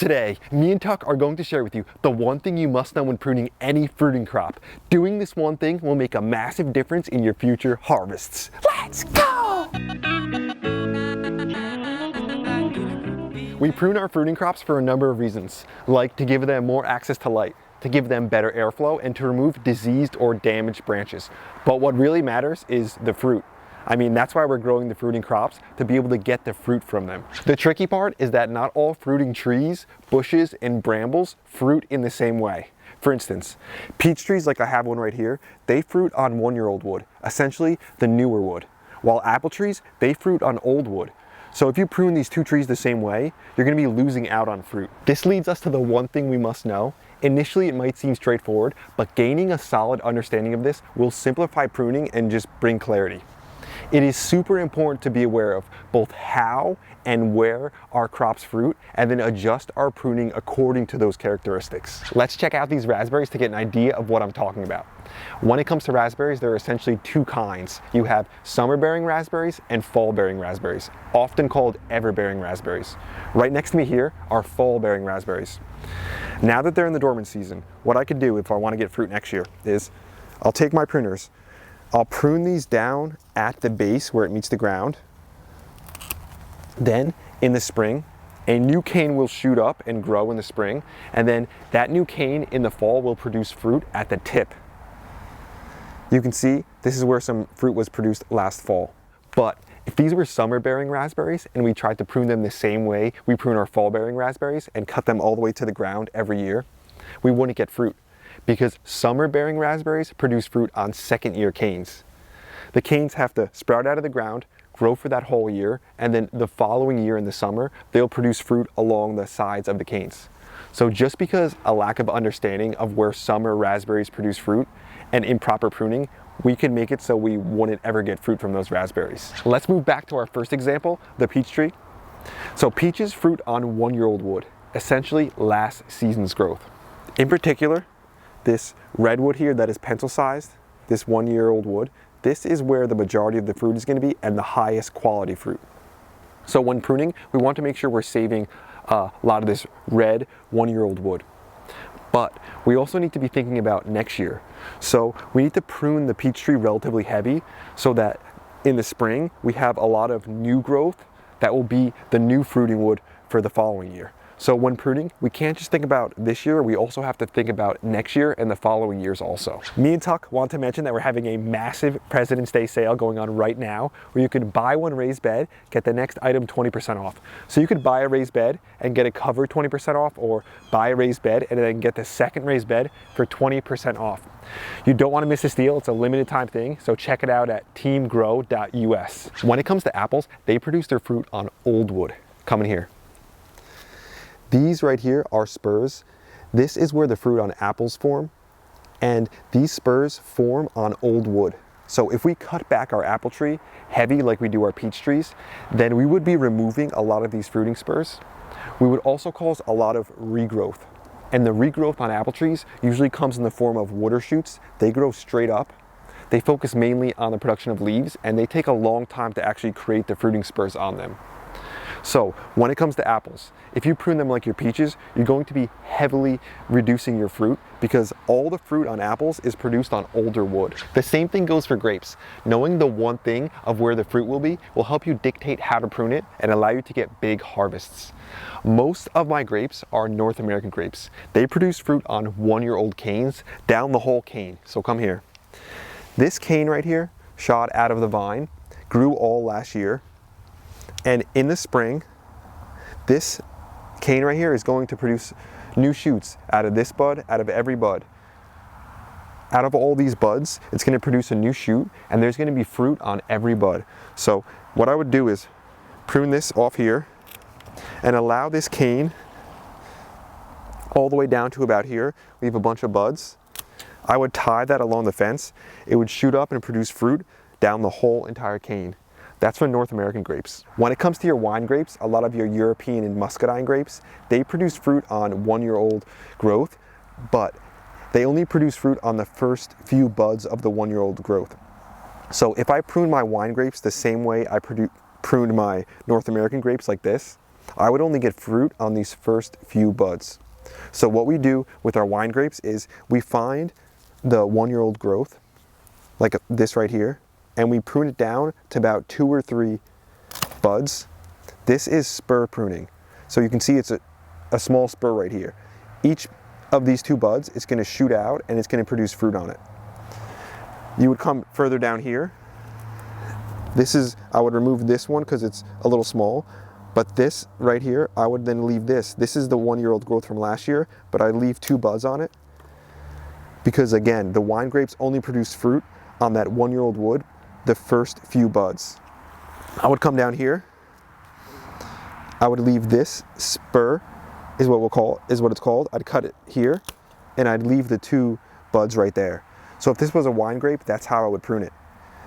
Today, me and Tuck are going to share with you the one thing you must know when pruning any fruiting crop. Doing this one thing will make a massive difference in your future harvests. Let's go! We prune our fruiting crops for a number of reasons, like to give them more access to light, to give them better airflow, and to remove diseased or damaged branches. But what really matters is the fruit. I mean, that's why we're growing the fruiting crops, to be able to get the fruit from them. The tricky part is that not all fruiting trees, bushes, and brambles fruit in the same way. For instance, peach trees, like I have one right here, they fruit on one-year-old wood, essentially the newer wood. While apple trees, they fruit on old wood. So if you prune these two trees the same way, you're going to be losing out on fruit. This leads us to the one thing we must know. Initially, it might seem straightforward, but gaining a solid understanding of this will simplify pruning and just bring clarity. It is super important to be aware of both how and where our crops fruit, and then adjust our pruning according to those characteristics. Let's check out these raspberries to get an idea of what I'm talking about. When it comes to raspberries, there are essentially two kinds. You have summer-bearing raspberries and fall-bearing raspberries, often called ever-bearing raspberries. Right next to me here are fall-bearing raspberries. Now that they're in the dormant season, what I could do if I want to get fruit next year is I'll take my pruners, I'll prune these down at the base where it meets the ground. Then in the spring, a new cane will shoot up and grow in the spring, and then that new cane in the fall will produce fruit at the tip. You can see this is where some fruit was produced last fall. But if these were summer-bearing raspberries and we tried to prune them the same way we prune our fall-bearing raspberries and cut them all the way to the ground every year, we wouldn't get fruit, because summer-bearing raspberries produce fruit on second-year canes. The canes have to sprout out of the ground, grow for that whole year, and then the following year in the summer, they'll produce fruit along the sides of the canes. So just because a lack of understanding of where summer raspberries produce fruit and improper pruning, we can make it so we wouldn't ever get fruit from those raspberries. Let's move back to our first example, the peach tree. So peaches fruit on one-year-old wood, essentially last season's growth. In particular, this redwood here that is pencil-sized, this one-year-old wood, this is where the majority of the fruit is going to be and the highest quality fruit. So when pruning, we want to make sure we're saving a lot of this red one-year-old wood. But we also need to be thinking about next year. So we need to prune the peach tree relatively heavy so that in the spring we have a lot of new growth that will be the new fruiting wood for the following year. So when pruning, we can't just think about this year, we also have to think about next year and the following years also. Me and Tuck want to mention that we're having a massive President's Day sale going on right now, where you could buy one raised bed, get the next item 20% off. So you could buy a raised bed and get it covered 20% off, or buy a raised bed and then get the second raised bed for 20% off. You don't want to miss this deal. It's a limited time thing, so check it out at teamgrow.us. When it comes to apples, they produce their fruit on old wood. Come in here. These right here are spurs. This is where the fruit on apples form, and these spurs form on old wood. So if we cut back our apple tree heavy like we do our peach trees, then we would be removing a lot of these fruiting spurs. We would also cause a lot of regrowth. And the regrowth on apple trees usually comes in the form of water shoots. They grow straight up. They focus mainly on the production of leaves, and they take a long time to actually create the fruiting spurs on them. So when it comes to apples, if you prune them like your peaches, you're going to be heavily reducing your fruit, because all the fruit on apples is produced on older wood. The same thing goes for grapes. Knowing the one thing of where the fruit will be will help you dictate how to prune it and allow you to get big harvests. Most of my grapes are North American grapes. They produce fruit on one-year-old canes down the whole cane. So come here. This cane right here, shot out of the vine, grew all last year. And in the spring, this cane right here is going to produce new shoots out of this bud, out of every bud. Out of all these buds, it's going to produce a new shoot, and there's going to be fruit on every bud. So what I would do is prune this off here and allow this cane all the way down to about here. Leave a bunch of buds. I would tie that along the fence. It would shoot up and produce fruit down the whole entire cane. That's for North American grapes. When it comes to your wine grapes, a lot of your European and muscadine grapes, they produce fruit on one-year-old growth, but they only produce fruit on the first few buds of the one-year-old growth. So if I prune my wine grapes the same way I pruned my North American grapes like this, I would only get fruit on these first few buds. So what we do with our wine grapes is we find the 1-year-old growth, like this right here, and we prune it down to about 2 or 3 buds. This is spur pruning. So you can see it's a small spur right here. Each of these 2 buds is going to shoot out and it's going to produce fruit on it. You would come further down here. I would remove this one because it's a little small, but this right here, I would then leave this. This is the 1-year-old growth from last year, but I leave 2 buds on it because again, the wine grapes only produce fruit on that 1-year-old wood, the first few buds. I would come down here. I would leave this spur, is what it's called. I'd cut it here, and I'd leave the 2 buds right there. So if this was a wine grape, that's how I would prune it,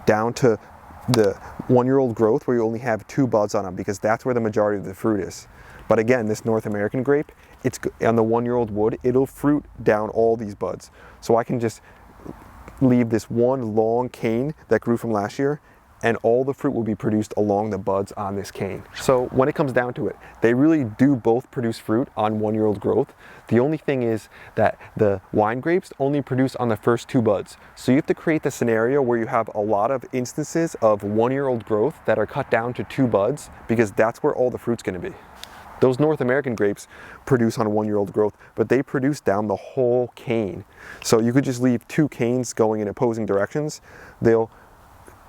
down to the 1-year-old growth where you only have 2 buds on them, because that's where the majority of the fruit is. But again, this North American grape, it's on the 1-year-old wood, it'll fruit down all these buds. So I can just leave this one long cane that grew from last year, and all the fruit will be produced along the buds on this cane. So when it comes down to it, they really do both produce fruit on 1-year-old growth. The only thing is that the wine grapes only produce on the first 2 buds. So you have to create the scenario where you have a lot of instances of 1-year-old growth that are cut down to 2 buds, because that's where all the fruit's gonna be. Those North American grapes produce on 1-year-old growth, but they produce down the whole cane. So you could just leave 2 canes going in opposing directions. They'll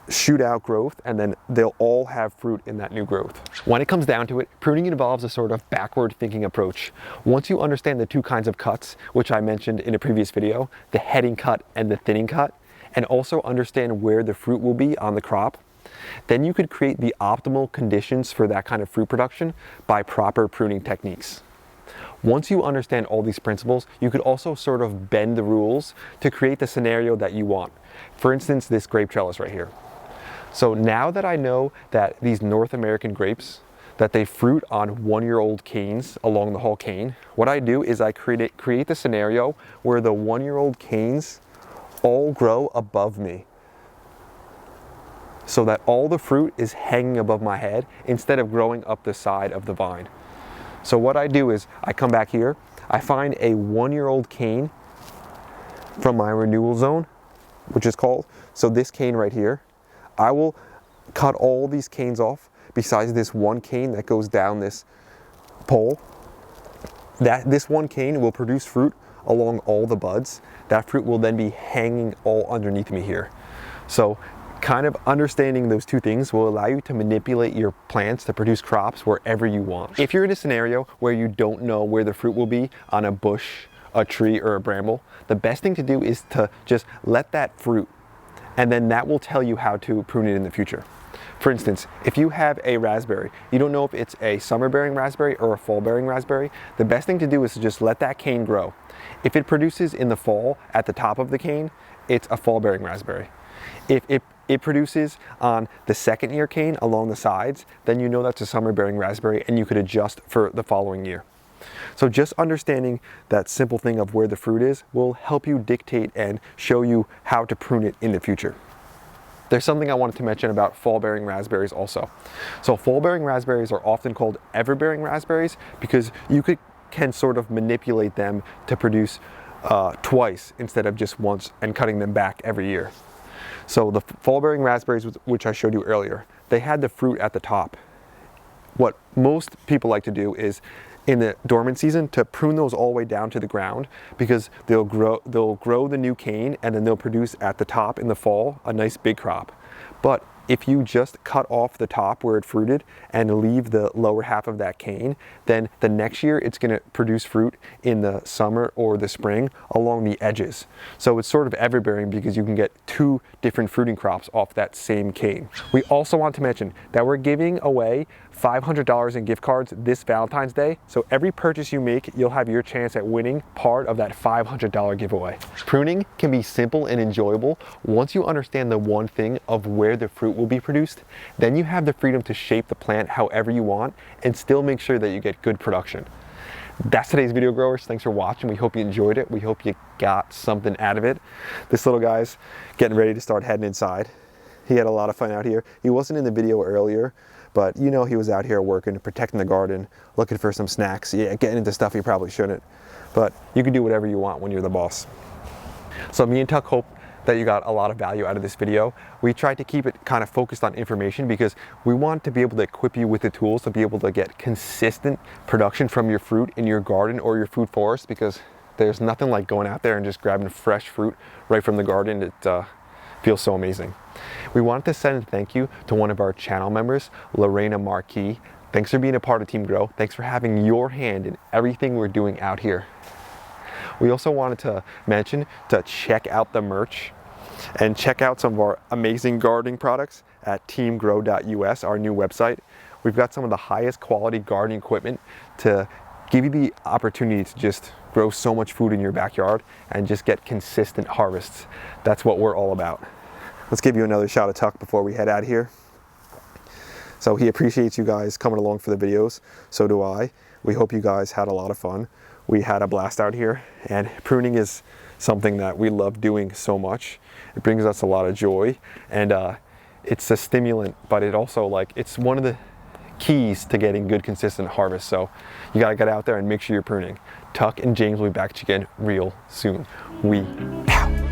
shoot out growth, and then they'll all have fruit in that new growth. When it comes down to it, pruning involves a sort of backward thinking approach. Once you understand the 2 kinds of cuts, which I mentioned in a previous video, the heading cut and the thinning cut, and also understand where the fruit will be on the crop, then you could create the optimal conditions for that kind of fruit production by proper pruning techniques. Once you understand all these principles, you could also sort of bend the rules to create the scenario that you want. For instance, this grape trellis right here. So now that I know that these North American grapes, that they fruit on 1-year-old canes along the whole cane, what I do is I create the scenario where the 1-year-old canes all grow above me, so that all the fruit is hanging above my head instead of growing up the side of the vine. So what I do is I come back here, I find a 1-year-old cane from my renewal zone, which is called, so this cane right here, I will cut all these canes off besides this one cane that goes down this pole. This one cane will produce fruit along all the buds. That fruit will then be hanging all underneath me here. So kind of understanding those 2 things will allow you to manipulate your plants to produce crops wherever you want. If you're in a scenario where you don't know where the fruit will be on a bush, a tree, or a bramble, the best thing to do is to just let that fruit, and then that will tell you how to prune it in the future. For instance, if you have a raspberry, you don't know if it's a summer-bearing raspberry or a fall-bearing raspberry, the best thing to do is to just let that cane grow. If it produces in the fall at the top of the cane, it's a fall-bearing raspberry. If it produces on the 2nd-year cane along the sides, then you know that's a summer-bearing raspberry, and you could adjust for the following year. So just understanding that simple thing of where the fruit is will help you dictate and show you how to prune it in the future. There's something I wanted to mention about fall-bearing raspberries also. So fall-bearing raspberries are often called ever-bearing raspberries because you can sort of manipulate them to produce twice instead of just once and cutting them back every year. So the fall-bearing raspberries, which I showed you earlier, they had the fruit at the top. What most people like to do is in the dormant season to prune those all the way down to the ground, because they'll grow the new cane, and then they'll produce at the top in the fall a nice big crop. But if you just cut off the top where it fruited and leave the lower half of that cane, then the next year it's going to produce fruit in the summer or the spring along the edges. So it's sort of everbearing because you can get 2 different fruiting crops off that same cane. We also want to mention that we're giving away $500 in gift cards this Valentine's Day. So every purchase you make, you'll have your chance at winning part of that $500 giveaway. Pruning can be simple and enjoyable once you understand the one thing of where the fruit will be produced. Then you have the freedom to shape the plant however you want and still make sure that you get good production. That's today's video, growers. Thanks for watching. We hope you enjoyed it. We hope you got something out of it. This little guy's getting ready to start heading inside. He had a lot of fun out here. He wasn't in the video earlier, but you know he was out here working, protecting the garden, looking for some snacks. Yeah, getting into stuff he probably shouldn't. But you can do whatever you want when you're the boss. So me and Tuck hope that you got a lot of value out of this video. We tried to keep it kind of focused on information because we want to be able to equip you with the tools to be able to get consistent production from your fruit in your garden or your food forest, because there's nothing like going out there and just grabbing fresh fruit right from the garden. It feels so amazing. We wanted to send a thank you to one of our channel members, Lorena Marquis. Thanks for being a part of Team Grow. Thanks for having your hand in everything we're doing out here. We also wanted to mention to check out the merch and check out some of our amazing gardening products at teamgrow.us, our new website. We've got some of the highest quality gardening equipment to give you the opportunity to just grow so much food in your backyard and just get consistent harvests. That's what we're all about. Let's give you another shot of Tuck before we head out of here. So he appreciates you guys coming along for the videos. So do I. We hope you guys had a lot of fun. We had a blast out here, and pruning is something that we love doing so much. It brings us a lot of joy, and it's a stimulant, but it also, it's one of the keys to getting good consistent harvest. So you gotta get out there and make sure you're pruning. Tuck and James will be back again real soon. We out.